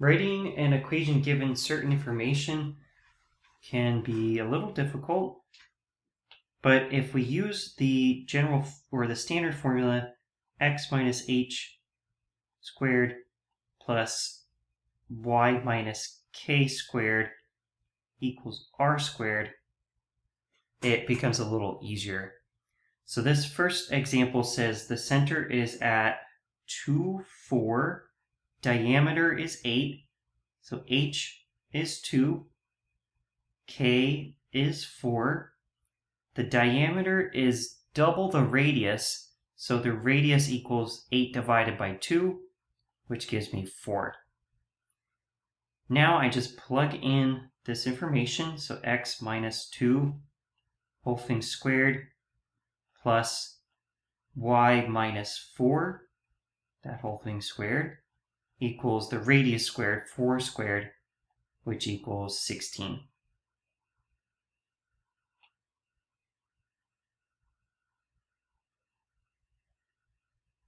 Writing an equation given certain information can be a little difficult, but if we use the general or the standard formula x minus h squared plus y minus k squared equals r squared, it becomes a little easier. So this first example says the center is at 2, 4, diameter is 8, so h is 2, k is 4. The diameter is double the radius, so the radius equals 8 divided by 2, which gives me 4. Now I just plug in this information, so x minus 2 whole thing squared plus y minus 4, that whole thing squared, equals the radius squared, 4 squared, which equals 16.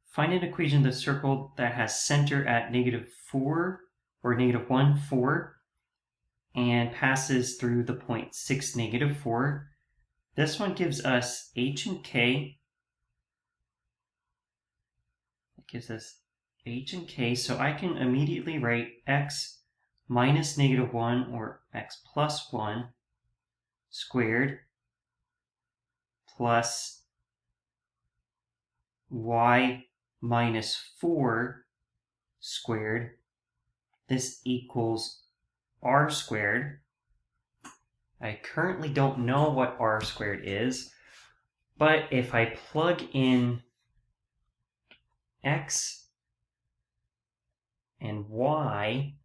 Find an equation of the circle that has center at -4 or -1, 4, and passes through the point 6, -4. This one gives us h and k. It gives us h and k, so I can immediately write x minus -1 or x plus 1 squared plus y minus 4 squared. This equals r squared. I currently don't know what r squared is, but if I plug in x and y,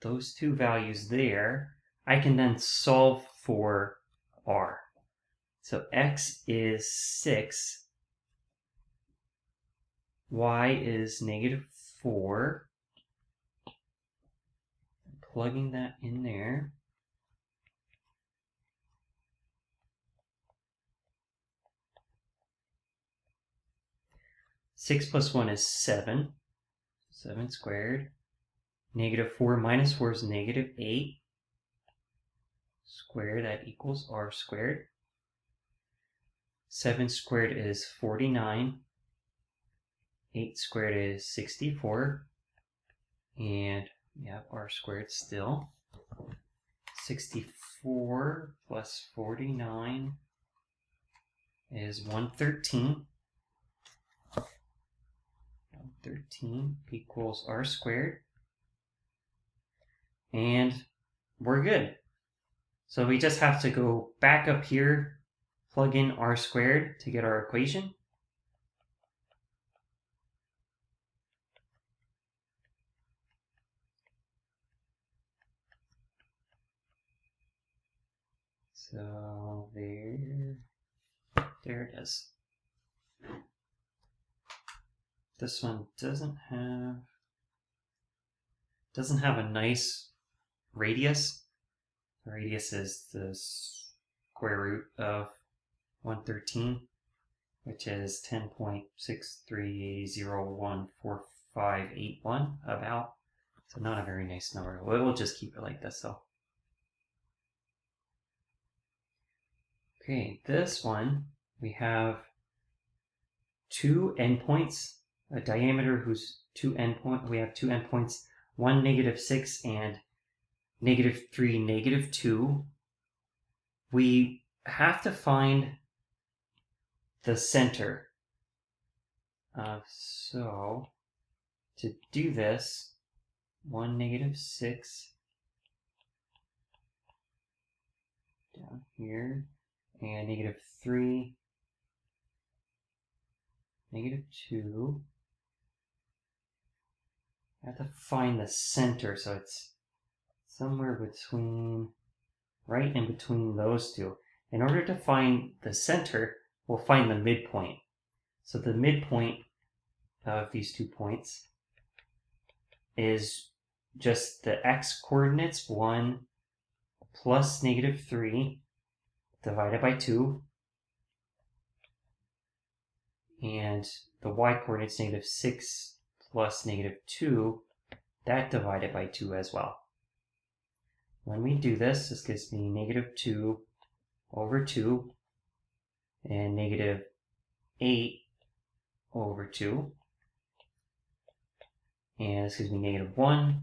those two values there, I can then solve for r. So x is 6, y is -4. Plugging that in there. Six plus 1 is 7. 7 squared. -4 minus 4 is -8. Square, that equals r squared. 7 squared is 49. 8 squared is 64. And we have r squared still. 64 plus 49 is 113. 113 equals r squared. And we're good. So we just have to go back up here, plug in r squared to get our equation. So there it is. This one doesn't have a nice radius. The radius is the square root of 113, which is 10.63014581 about. So not a very nice number. We'll just keep it like this though. Okay, this one, we have two endpoints, a diameter whose we have two endpoints, 1, -6, and -3, -2. We have to find the center. So to do this, 1, -6 down here, and -3, -2. I have to find the center, so it's somewhere between, right in between those two. In order to find the center, we'll find the midpoint. So the midpoint of these 2 points is just the x coordinates, 1 plus -3 divided by 2, and the y coordinates, -6 plus -2 that divided by 2 as well. When we do this, this gives me negative 2 over 2 and negative 8 over 2. And this gives me negative 1,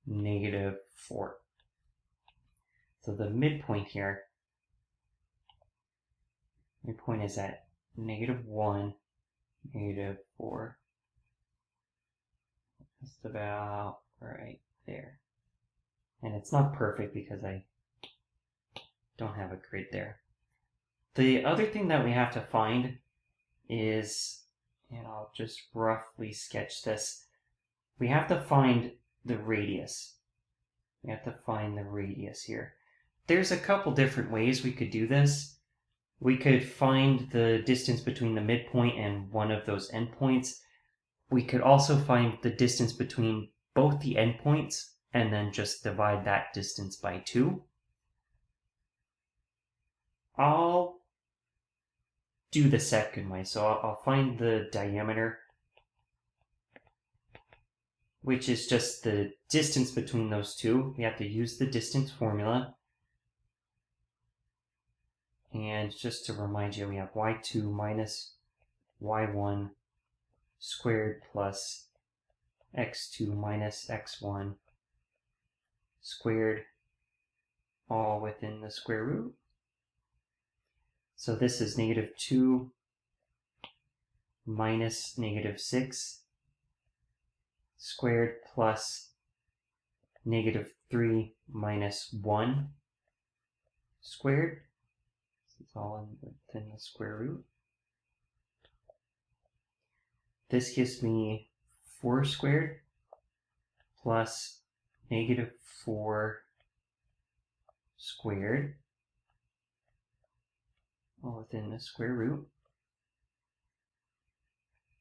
negative 4. So the midpoint here, midpoint is at negative 1, negative 4. Just about right there. And it's not perfect because I don't have a grid there. The other thing that we have to find is, and I'll just roughly sketch this, we have to find the radius. We have to find the radius here. There's a couple different ways we could do this. We could find the distance between the midpoint and one of those endpoints. We could also find the distance between both the endpoints and then just divide that distance by 2. I'll do the second way. So I'll find the diameter, which is just the distance between those two. We have to use the distance formula. And just to remind you, we have y2 minus y1 squared plus x2 minus x1 squared, all within the square root. So this is negative 2 minus negative 6 squared plus negative 3 minus 1 squared. This is all within the square root. This gives me 4 squared plus negative 4 squared, all within the square root.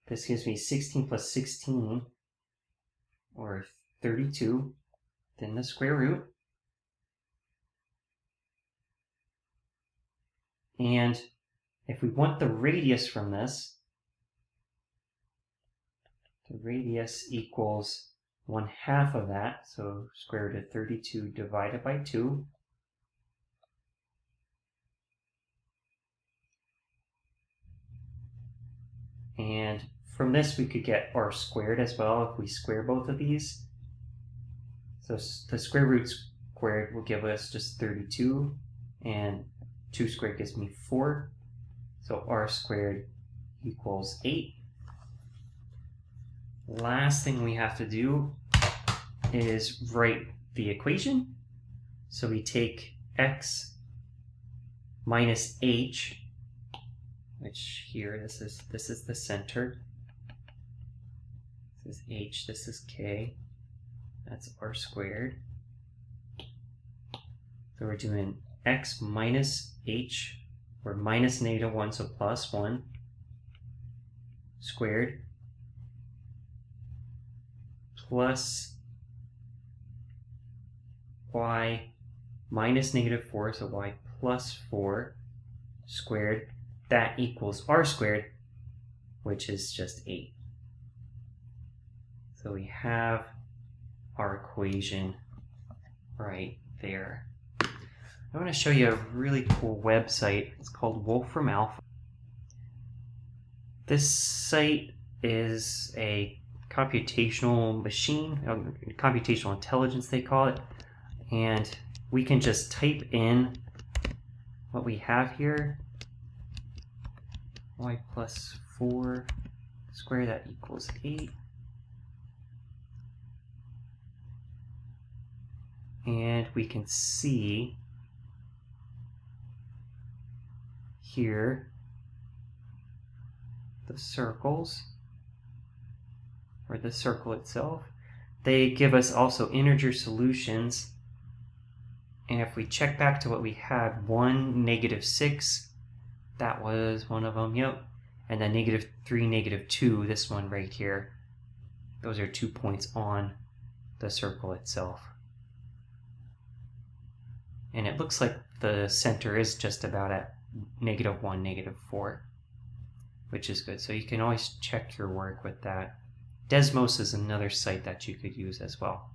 This gives me 16 plus 16, or 32, within the square root. And if we want the radius from this, the radius equals 1/2 of that, so square root of 32 divided by 2. And from this we could get r squared as well if we square both of these. So the square root squared will give us just 32, and 2 squared gives me 4. So r squared equals 8. Last thing we have to do is write the equation. So we take x minus h, which here this is the center. This is h, this is k. That's r squared. So we're doing x minus h, or minus negative 1, so plus 1 squared, plus y minus negative 4, so y plus 4 squared. That equals r squared, which is just 8. So we have our equation right there. I want to show you a really cool website. It's called Wolfram Alpha. This site is a computational machine, computational intelligence they call it, and we can just type in what we have here, y plus 4 squared, that equals 8. And we can see here the circles, or the circle itself. They give us also integer solutions, and if we check back to what we had, 1, negative 6, that was one of them, yep. And then negative 3, negative 2, this one right here. Those are 2 points on the circle itself. And it looks like the center is just about at negative 1, negative 4, which is good. So you can always check your work with that. Desmos is another site that you could use as well.